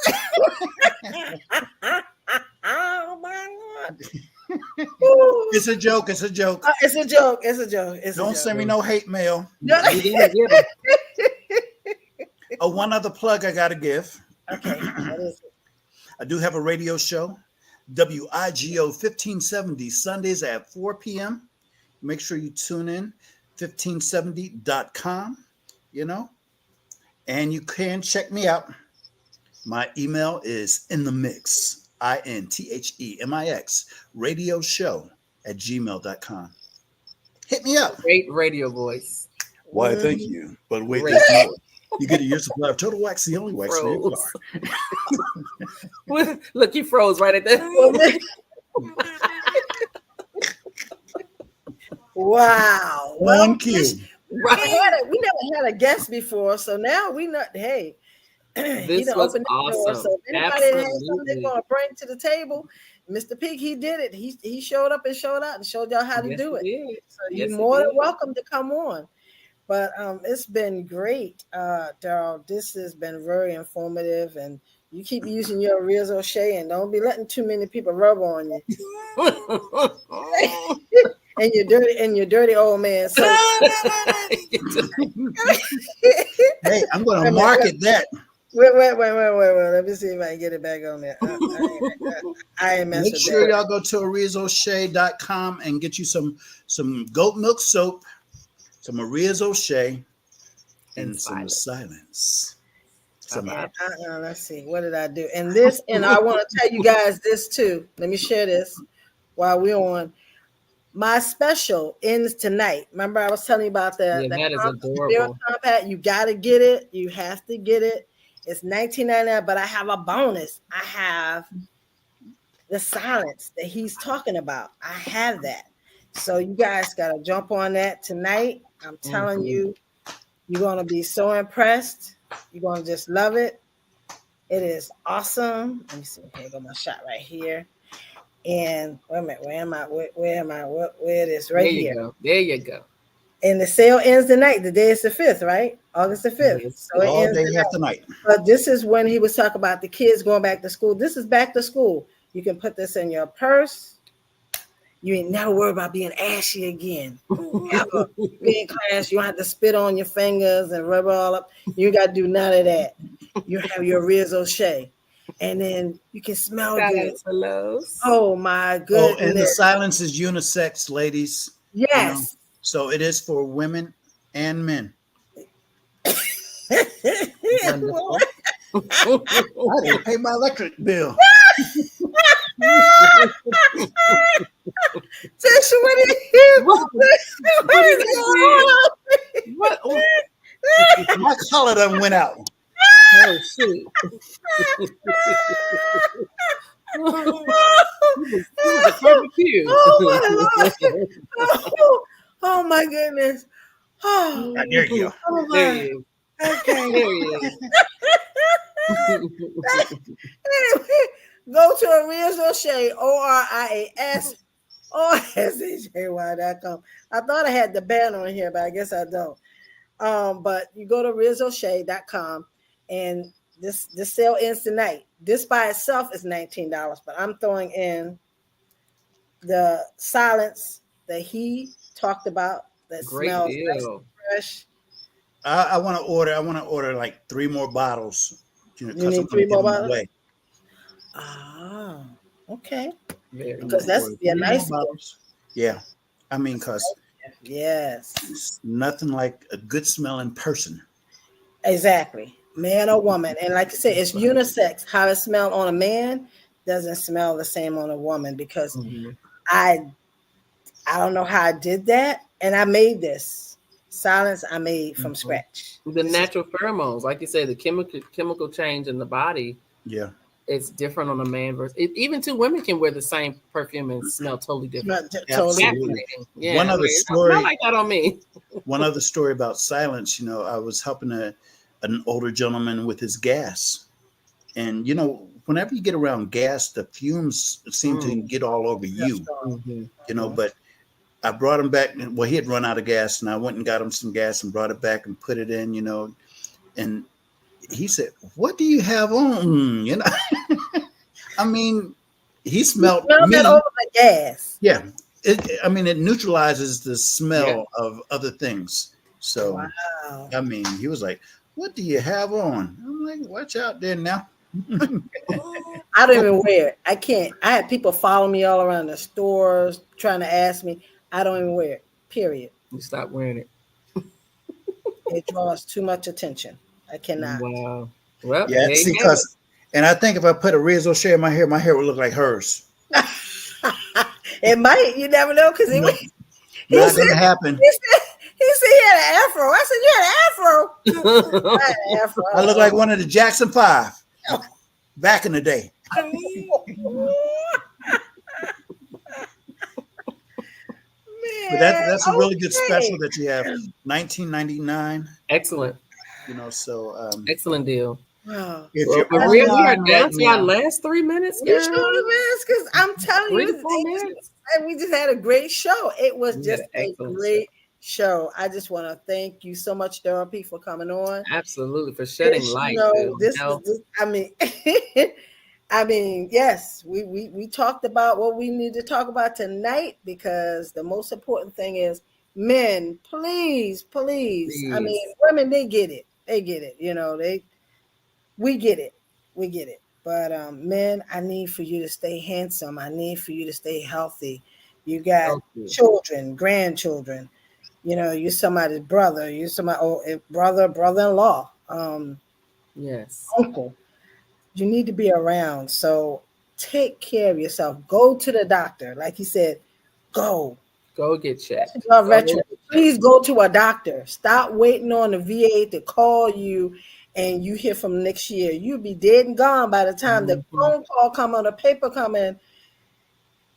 Oh my God. It's a joke. It's a joke. It's a joke. It's a joke. It's a Don't joke. send me no hate mail. You gotta get them. Oh, one other plug I got to give. Okay. What is it? I do have a radio show, WIGO 1570, Sundays at 4 p.m. Make sure you tune in, 1570.com, and you can check me out. My email is in the mix, INTHEMIX, radio show at gmail.com. Hit me up. Great radio voice. Why, thank you. But wait, Great. there's more. You get a year supply of Total Wax, the only wax for your car. Look, you froze right at that. Wow. On cue. Right. We never had a guest before, so now we know. Hey, This he was opened the door. awesome. So if anybody has something they're Absolutely. going to bring to the table, Mr. Peek, he did it. He showed up and showed out and showed y'all how to Yes, do it. he did. So Yes, you're he more than did. welcome to come on. But it's been great, Darryl. This has been very informative, and you keep using your Rizzo Shea, and don't be letting too many people rub on you. and your dirty old man. So Hey, I'm going to market that. Wait. Let me see if I can get it back on there. I ain't messing Make with sure that. y'all go to AriaZoShea.com and get you some goat milk soap, some Arioso Shea, and some silence. Let's see. What did I do? And I want to tell you guys this too. Let me share this while we're on. My special ends tonight. Remember, I was telling you about the that is adorable. compact. You got to get it. You have to get it. It's $19.99, but I have a bonus. I have the silence that he's talking about. I have that. So you guys got to jump on that tonight. I'm telling you, you're going to be so impressed. You're going to just love it. It is awesome. Let me see. Here go my shot right here. And wait a minute, where am I? Where it is? Right here. There you go. And the sale ends tonight. The day is the 5th, right? August the 5th. Yes. So all day after night. But this is when he was talking about the kids going back to school. This is back to school. You can put this in your purse. You ain't never worry about being ashy again. Ever. Be in class, you don't have to spit on your fingers and rub it all up. You got to do none of that. You have your Rizzo Shea. And then you can smell good. Oh my goodness! Oh, and the silence is unisex, ladies. Yes. So it is for women and men. Wonderful. I didn't pay my electric bill. Tisha, what are you? What? My color done went out. Oh shoot! Oh my goodness! Oh, there you go. Oh there he is. Okay. There he is. Anyway, go go to Oria's O'Shea, ORIASOSHAY.com. I thought I had the band on here, but I guess I don't. But you go to RizO'Shea.com, and this sale ends tonight. This by itself is $19, but I'm throwing in the silence that he talked about that Great smells nice deal. and fresh. I want to order. I want to order like 3 more bottles. You Because I'm need going 3 to give more them bottles? away. Ah, okay. Very Because nice. that's be a 3 nice more bottles. Yeah, I mean, because yes. it's nothing like a good smelling person. Exactly. Man or woman. And like I said, it's unisex. How it smells on a man doesn't smell the same on a woman, because I don't know how I did that. And I made this silence I made from scratch. The natural pheromones, like you said, the chemical change in the body. Yeah. It's different on a man versus even 2 women can wear the same perfume and smell totally different. Totally. Absolutely. Yeah, One other it's story. not like that on me. One other story about silence. I was helping an older gentleman with his gas, and whenever you get around gas, the fumes seem to get all over you. But I brought him back. Well, he had run out of gas, and I went and got him some gas and brought it back and put it in. And he said, "What do you have on?" I mean, he smelled me. That over the gas. Yeah. It neutralizes the smell of other things. So, wow. I mean, he was like, "What do you have on?" I'm like, "Watch out there now." I don't even wear it. I can't. I had people follow me all around the stores trying to ask me. I don't even wear it. Period. You stop wearing it. It draws too much attention. I cannot. Wow. Well, Yeah, see, and I think if I put a Riz O'Shea in my hair would look like hers. It might. You never know, because Not gonna happen. He said he had an afro. I said, "You had an afro." I had an afro. I look like one of the Jackson 5 back in the day. But that's a really good special that you have. $19.99. Excellent. Excellent deal. Wow. If Well, you're we are online down right to our now, last 3 minutes. You sure, man? Because I'm telling 3 you, to 4 minutes. and we just had a great show. It was We just had a an excellent great show. I just want to thank you so much, Darryl Peek, for coming on. Absolutely, for shedding light. I mean, yes, we talked about what we need to talk about tonight, because the most important thing is, men, please. I mean, women, they get it. We get it. But men, I need for you to stay handsome. I need for you to stay healthy. You got children, grandchildren. You're somebody's brother. You're somebody, brother-in-law. Yes. Uncle. You need to be around. So take care of yourself. Go to the doctor. Like he said, go get checked. Please go to a doctor. Stop waiting on the VA to call you and you hear from next year. You'll be dead and gone by the time the phone call come or the paper come in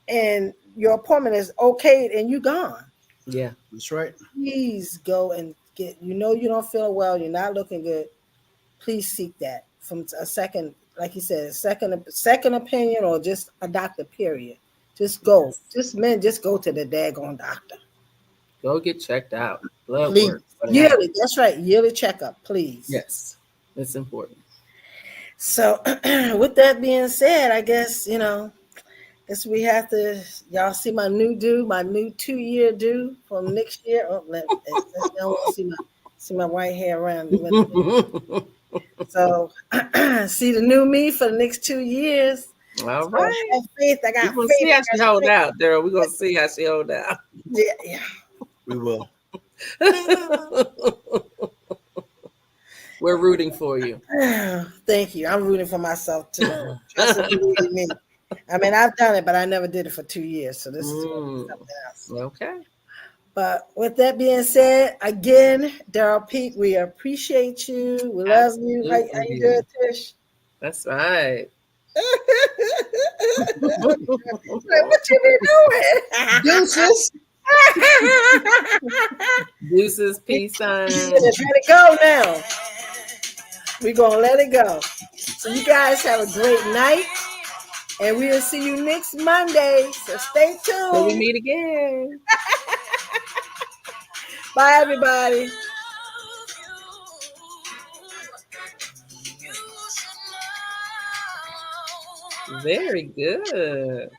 and your appointment is okayed and you gone. Yeah, that's right. Please go and get, you don't feel well, you're not looking good. Please seek that from a second, like you said, second opinion, or just a doctor, period. Just go. Just go to the daggone doctor. Go get checked out. Blood work. Yearly, that's right. Yearly checkup, please. Yes, it's important. So with that being said, I guess, guess we have to, y'all see my new 2-year due from next year. Oh, let's don't see my white hair around. So see the new me for the next 2 years. All right. I have faith. I got We're faith. See how she hold out, Darryl. We're gonna see how she hold out. Yeah. We will. We're rooting for you. Thank you. I'm rooting for myself too. Just me. I mean, I've done it, but I never did it for 2 years. So this is something else. Okay. But with that being said, again, Darryl Peek, we appreciate you. We love you. How you doing, Tish? That's right. What you been doing? Deuces. Deuces, peace signs. Let it go now. We're going to let it go. So you guys have a great night. And we'll see you next Monday. So stay Till we tuned. meet again. Bye, everybody. Very good.